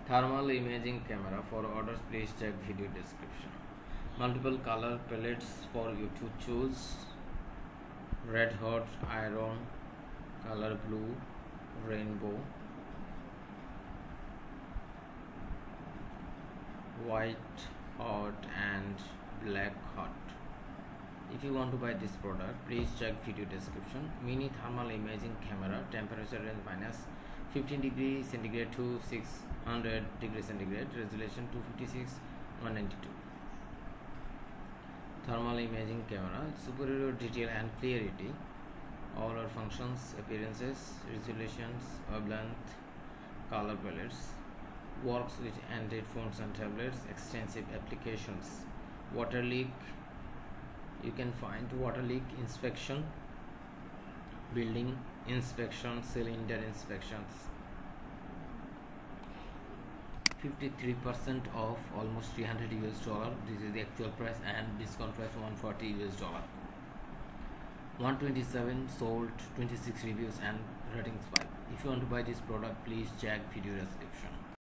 Thermal imaging camera. For orders, please check video description. Multiple color palettes for you to choose. Red hot, iron, color blue, rainbow, white hot and black hot. If you want to buy this product, please check video description. Mini thermal imaging camera, temperature range minus 15 degrees centigrade to 600 degrees centigrade, resolution 256 192. Thermal imaging camera, superior detail and clarity, all our functions, appearances, resolutions, wavelength, color palettes, works with Android phones and tablets, extensive applications. Water leak, you can find water leak inspection, building inspection, cylinder inspections. 53% off, almost $300. This is the actual price, and discount price $140. 127 sold, 26 reviews and ratings 5. If you want to buy this product, please check video description.